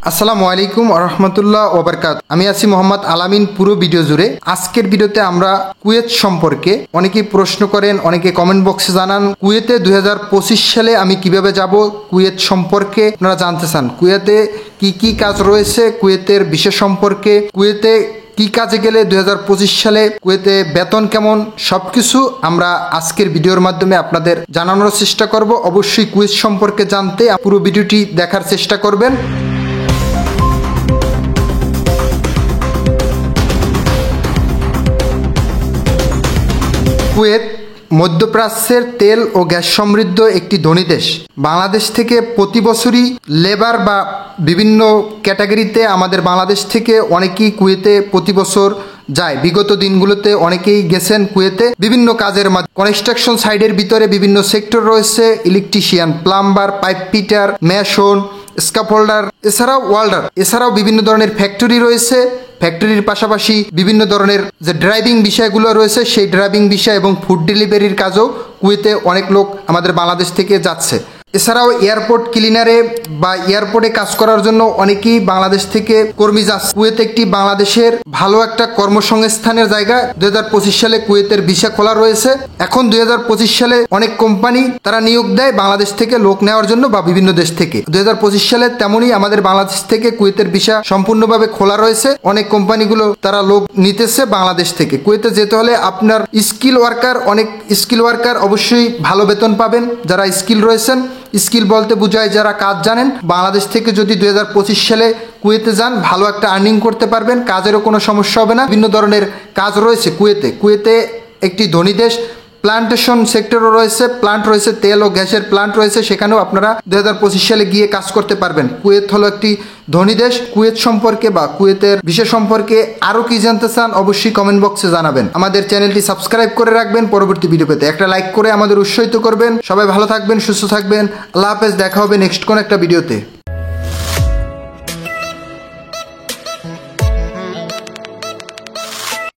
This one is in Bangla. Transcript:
আসসালামু আলাইকুম রহমতুল্লাহ ওবরকাত। আমি আছি মোহাম্মদ আলামিন। পুরো ভিডিও জুড়ে আজকের ভিডিওতে আমরা কুয়েত সম্পর্কে অনেকেই প্রশ্ন করেন, অনেকে কমেন্ট বক্সে জানান কুয়েতে 2025 সালে আমি কিভাবে যাব, কুয়েত সম্পর্কে আপনারা জানতে চান। কুয়েতে কি কি কাজ রয়েছে, কুয়েতের বিষয় সম্পর্কে, কুয়েতে কি কাজে গেলে 2025 সালে কুয়েতে বেতন কেমন, সবকিছু আমরা আজকের ভিডিওর মাধ্যমে আপনাদের জানানোর চেষ্টা করব। অবশ্যই কুয়েত সম্পর্কে জানতে পুরো ভিডিওটি দেখার চেষ্টা করবেন। কুয়েত মধ্যপ্রাচ্যের তেল ও গ্যাস সমৃদ্ধ একটি ধনী দেশ। বাংলাদেশ থেকে প্রতি বছরই লেবার বা বিভিন্ন ক্যাটাগরিতে আমাদের বাংলাদেশ থেকে অনেকেই কুয়েতে প্রতি বছর যায়। বিগত দিনগুলোতে অনেকেই গেছেন কুয়েতে বিভিন্ন কাজের মাধ্যমে। কনস্ট্রাকশন সাইডের ভিতরে বিভিন্ন সেক্টর রয়েছে, electrician, plumber, pipe fitter, mason, scaffolder, এছাড়াও ওয়েল্ডার, এছাড়াও বিভিন্ন ধরনের ফ্যাক্টরি রয়েছে। ফ্যাক্টরির পাশাপাশি বিভিন্ন ধরনের যে ড্রাইভিং বিষয়গুলো রয়েছে, সেই ড্রাইভিং বিষয় এবং ফুড ডেলিভারির কাজও কুয়েতে অনেক লোক আমাদের বাংলাদেশ থেকে যাচ্ছে। এছাড়াও এয়ারপোর্ট ক্লিনারে বা এয়ারপোর্টে কাজ করার জন্য অনেকেই বাংলাদেশ থেকে কর্মী যাচ্ছে। কুয়েত একটি বাংলাদেশের ভালো একটা কর্মসংস্থানের জায়গা। 2025 সালে কুয়েতের ভিসা খোলা রয়েছে। এখন 2025 সালে অনেক কোম্পানি তারা নিয়োগ দেয় বাংলাদেশ থেকে লোক নেওয়ার জন্য বা বিভিন্ন দেশ থেকে। 2025 সালে তেমনই আমাদের বাংলাদেশ থেকে কুয়েতের ভিসা সম্পূর্ণভাবে খোলা রয়েছে। অনেক কোম্পানিগুলো তারা লোক নিতেছে বাংলাদেশ থেকে। কুয়েতে যেতে হলে আপনার স্কিল ওয়ার্কার, অনেক স্কিল ওয়ার্কার অবশ্যই ভালো বেতন পাবেন যারা স্কিল রয়েছেন। স্কিল বলতে বোঝায় যারা কাজ জানেন। বাংলাদেশ থেকে যদি 2025 সালে কুয়েতে যান, ভালো একটা আর্নিং করতে পারবেন, কাজেরও কোনো সমস্যা হবে না। বিভিন্ন ধরনের কাজ রয়েছে কুয়েতে। কুয়েতে একটি ধনী দেশ। প্লান্টেশন সেক্টরও রয়েছে, প্লান্ট রয়েছে, তেল ও গ্যাসের প্লান্ট রয়েছে, সেখানেও আপনারা 2025 সালে গিয়ে কাজ করতে পারবেন। কুয়েত হলো একটি ধনী দেশ। কুয়েত সম্পর্কে বা কুয়েতের বিষয় সম্পর্কে আরও কি জানতে চান অবশ্যই কমেন্ট বক্সে জানাবেন। আমাদের চ্যানেলটি সাবস্ক্রাইব করে রাখবেন পরবর্তী ভিডিও পেতে। একটা লাইক করে আমাদের উৎসাহিত করবেন। সবাই ভালো থাকবেন, সুস্থ থাকবেন। আল্লাহ হাফেজ। দেখা হবে নেক্সট কোন একটা ভিডিওতে।